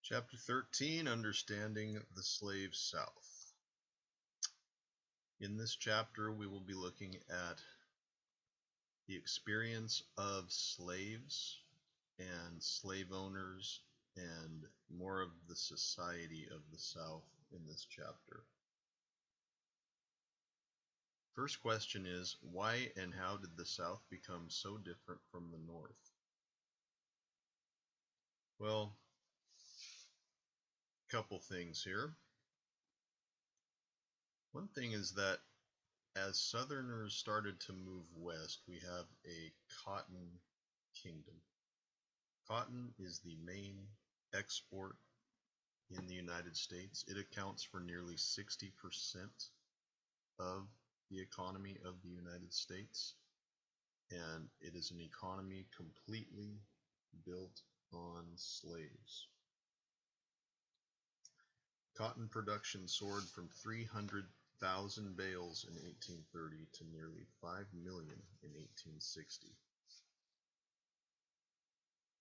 Chapter 13, Understanding the Slave South. In this chapter, we will be looking at the experience of slaves and slave owners and more of the society of the South in this chapter. First question is, why and how did the South become so different from the North? Well, a couple things here. One thing is that as Southerners started to move west, we have a cotton kingdom. Cotton is the main export in the United States. It accounts for nearly 60% of the economy of the United States, and it is an economy completely built on slaves. Cotton production soared from 300,000 bales in 1830 to nearly 5 million in 1860,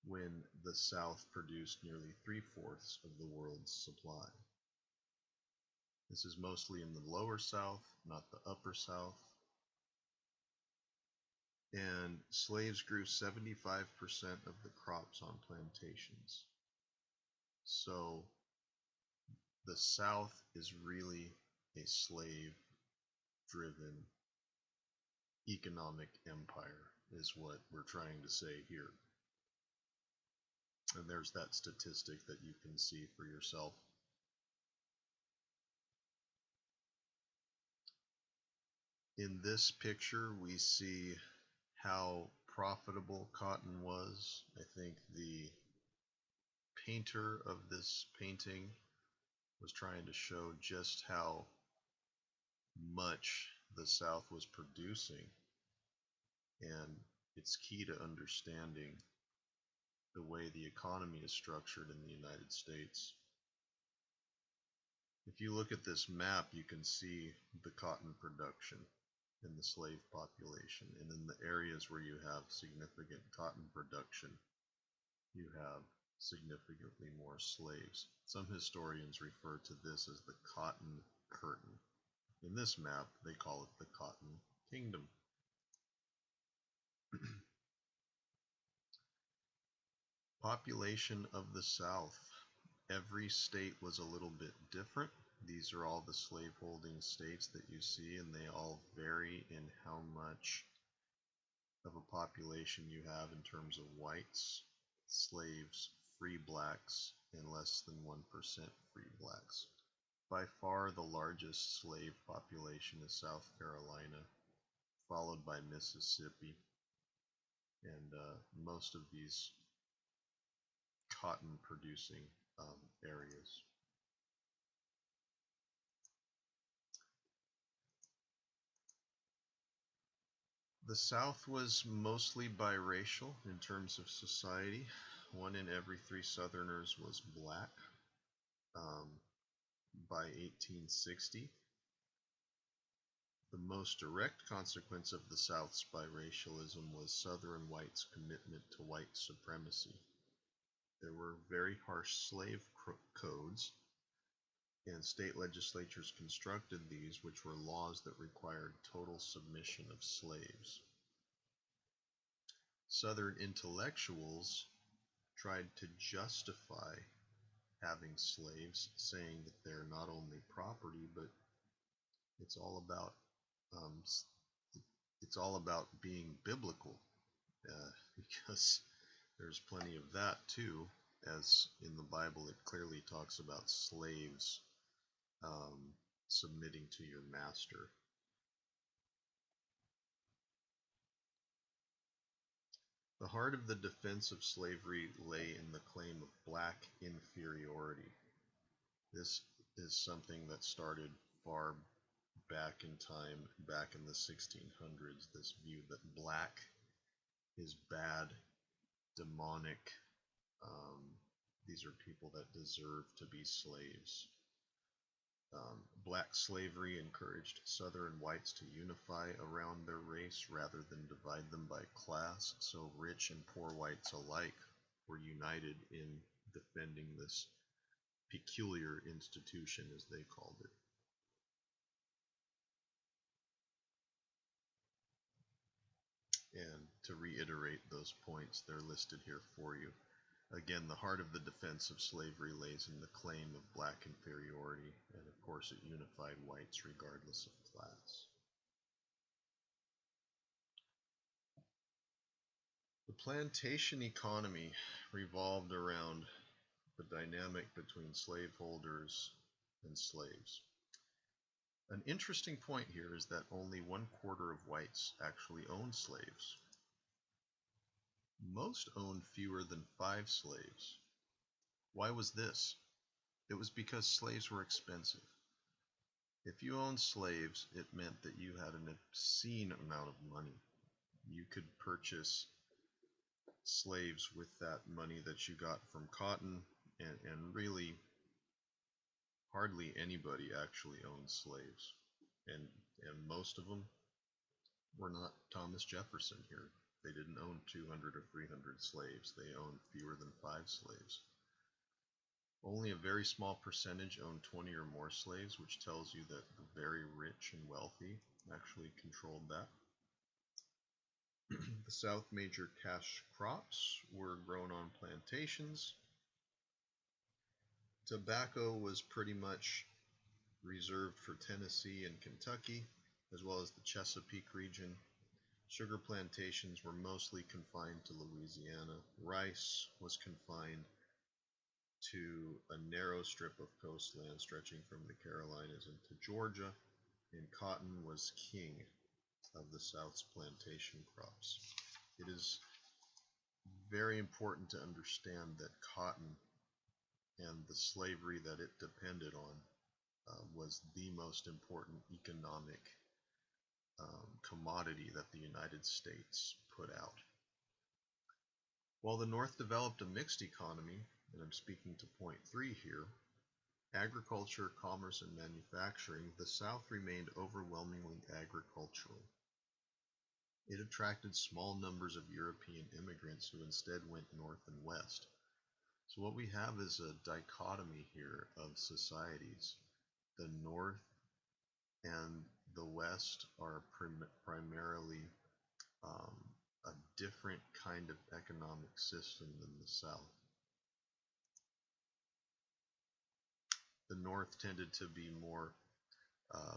when the South produced nearly 3/4 of the world's supply. This is mostly in the lower South, not the upper South. And slaves grew 75% of the crops on plantations. So the South is really a slave-driven economic empire, is what we're trying to say here. And there's that statistic that you can see for yourself. In this picture, we see how profitable cotton was. I think the painter of this painting was trying to show just how much the South was producing, and it's key to understanding the way the economy is structured in the United States. If you look at this map, you can see the cotton production in the slave population, and in the areas where you have significant cotton production, you have significantly more slaves. Some historians refer to this as the Cotton Curtain. In this map, they call it the Cotton Kingdom. Population of the South. Every state was a little bit different. These are all the slaveholding states that you see, and they all vary in how much of a population you have in terms of whites, slaves, free blacks, and less than 1% free blacks. By far the largest slave population is South Carolina, followed by Mississippi, and most of these cotton producing areas. The South was mostly biracial in terms of society. 1 in every 3 Southerners was black by 1860. The most direct consequence of the South's biracialism was Southern whites' commitment to white supremacy. There were very harsh slave codes, and state legislatures constructed these, which were laws that required total submission of slaves. Southern intellectuals tried to justify having slaves, saying that they're not only property, but it's all about being biblical, because there's plenty of that too, as in the Bible it clearly talks about slaves submitting to your master. The heart of the defense of slavery lay in the claim of black inferiority. This is something that started far back in time, back in the 1600s, this view that black is bad, demonic. These are people that deserve to be slaves. Black slavery encouraged Southern whites to unify around their race rather than divide them by class, so rich and poor whites alike were united in defending this peculiar institution, as they called it. And to reiterate those points, they're listed here for you. Again, the heart of the defense of slavery lays in the claim of black inferiority, and of course it unified whites regardless of class. The plantation economy revolved around the dynamic between slaveholders and slaves. An interesting point here is that only 1/4 of whites actually owned slaves. Most owned fewer than 5 slaves. Why was this? It was because slaves were expensive. If you owned slaves, it meant that you had an obscene amount of money. You could purchase slaves with that money that you got from cotton, and really hardly anybody actually owned slaves. And most of them were not Thomas Jefferson here. They didn't own 200 or 300 slaves. They owned fewer than 5 slaves. Only a very small percentage owned 20 or more slaves, which tells you that the very rich and wealthy actually controlled that. The South major cash crops were grown on plantations. Tobacco was pretty much reserved for Tennessee and Kentucky, as well as the Chesapeake region. Sugar plantations were mostly confined to Louisiana. Rice was confined to a narrow strip of coastland stretching from the Carolinas into Georgia, and cotton was king of the South's plantation crops. It is very important to understand that cotton and the slavery that it depended on was the most important economic commodity that the United States put out. While the North developed a mixed economy, and I'm speaking to point 3 here, agriculture, commerce, and manufacturing, the South remained overwhelmingly agricultural. It attracted small numbers of European immigrants who instead went north and west. So what we have is a dichotomy here of societies. The North and the West are primarily a different kind of economic system than the South. The North tended to be more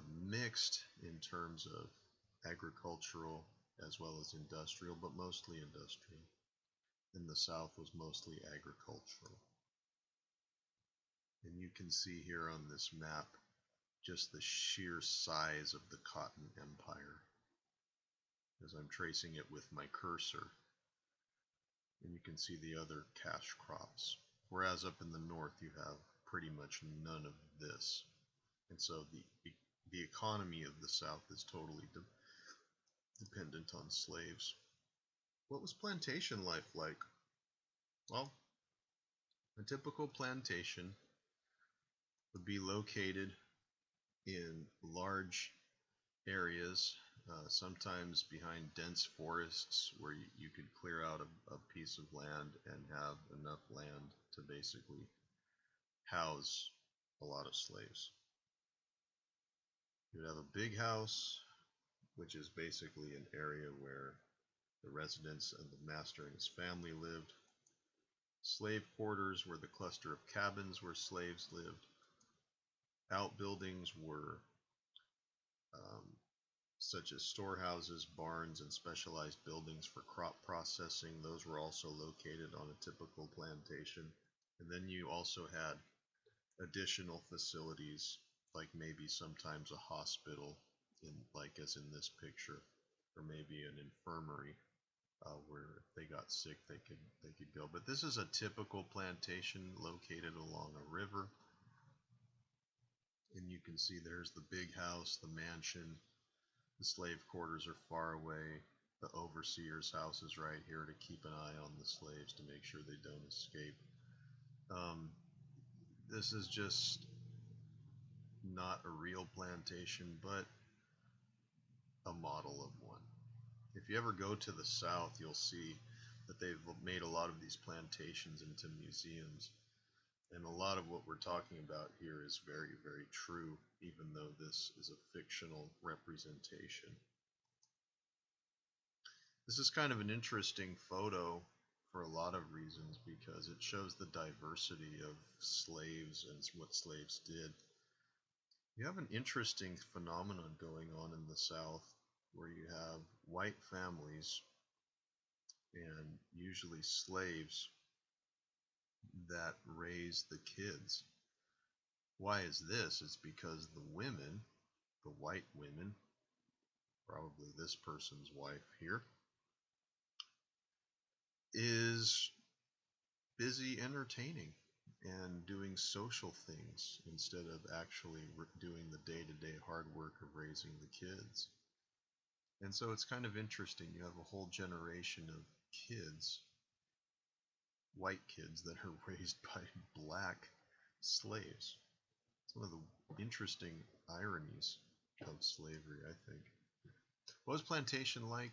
mixed in terms of agricultural as well as industrial, but mostly industrial. And the South was mostly agricultural. And you can see here on this map just the sheer size of the cotton empire as I'm tracing it with my cursor. And you can see the other cash crops. Whereas up in the north you have pretty much none of this. And so the economy of the South is totally dependent on slaves. What was plantation life like? Well, a typical plantation would be located in large areas, sometimes behind dense forests where you could clear out a piece of land and have enough land to basically house a lot of slaves. You would have a big house, which is basically an area where the residents and the master and his family lived. Slave quarters were the cluster of cabins where slaves lived. Outbuildings were such as storehouses, barns, and specialized buildings for crop processing. Those were also located on a typical plantation. And then you also had additional facilities, like maybe sometimes a hospital, like as in this picture, or maybe an infirmary where if they got sick they could go. But this is a typical plantation located along a river. And you can see there's the big house, the mansion. The slave quarters are far away. The overseer's house is right here to keep an eye on the slaves to make sure they don't escape. This is just not a real plantation, but a model of one. If you ever go to the South, you'll see that they've made a lot of these plantations into museums. And And a lot of what we're talking about here is very, very true, even though this is a fictional representation. This is kind of an interesting photo for a lot of reasons because it shows the diversity of slaves and what slaves did. You have an interesting phenomenon going on in the South where you have white families and usually slaves that raise the kids. Why is this? It's because the women, the white women, probably this person's wife here, is busy entertaining and doing social things instead of actually doing the day-to-day hard work of raising the kids. And so it's kind of interesting. You have a whole generation of kids, white kids, that are raised by black slaves. It's one of the interesting ironies of slavery, I think. What was plantation like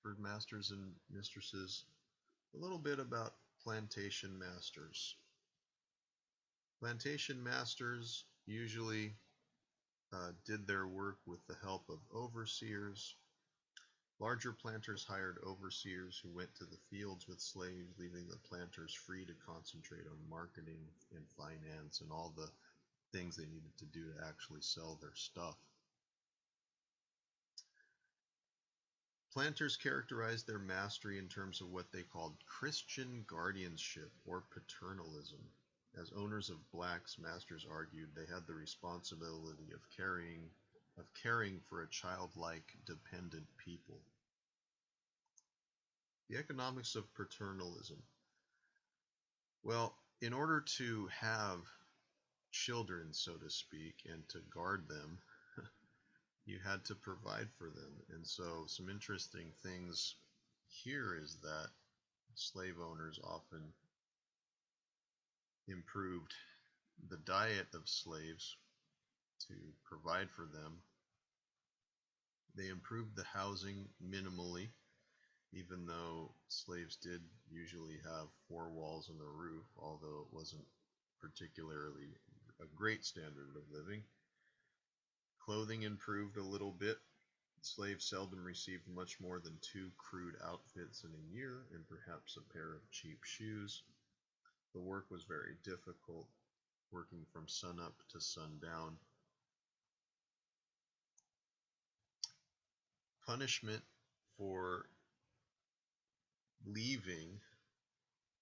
for masters and mistresses? A little bit about plantation masters. Plantation masters usually did their work with the help of overseers. Larger planters hired overseers who went to the fields with slaves, leaving the planters free to concentrate on marketing and finance and all the things they needed to do to actually sell their stuff. Planters characterized their mastery in terms of what they called Christian guardianship or paternalism. As owners of blacks, masters argued they had the responsibility of caring for a childlike, dependent people. The economics of paternalism. Well, in order to have children, so to speak, and to guard them, you had to provide for them. And so some interesting things here is that slave owners often improved the diet of slaves to provide for them. They improved the housing minimally, even though slaves did usually have 4 walls and a roof, although it wasn't particularly a great standard of living. Clothing improved a little bit. Slaves seldom received much more than 2 crude outfits in a year and perhaps a pair of cheap shoes. The work was very difficult, working from sunup to sundown. Punishment for leaving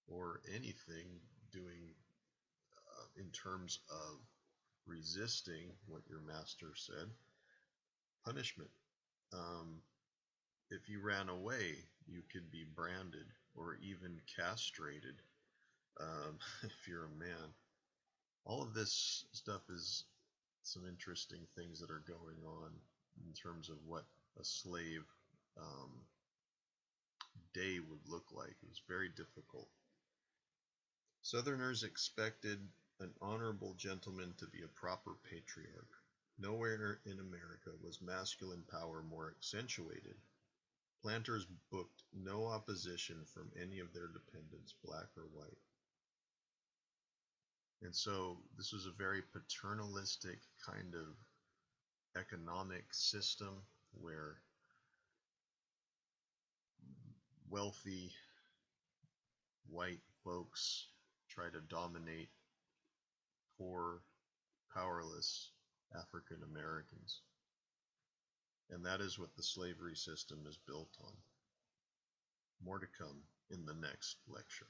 or anything doing in terms of resisting what your master said. Punishment. If you ran away, you could be branded or even castrated if you're a man. All of this stuff is some interesting things that are going on in terms of what a slave day would look like. It was very difficult. Southerners expected an honorable gentleman to be a proper patriarch. Nowhere in America was masculine power more accentuated. Planters booked no opposition from any of their dependents, black or white. And so this was a very paternalistic kind of economic system where wealthy white folks try to dominate poor, powerless African Americans. And that is what the slavery system is built on. More to come in the next lecture.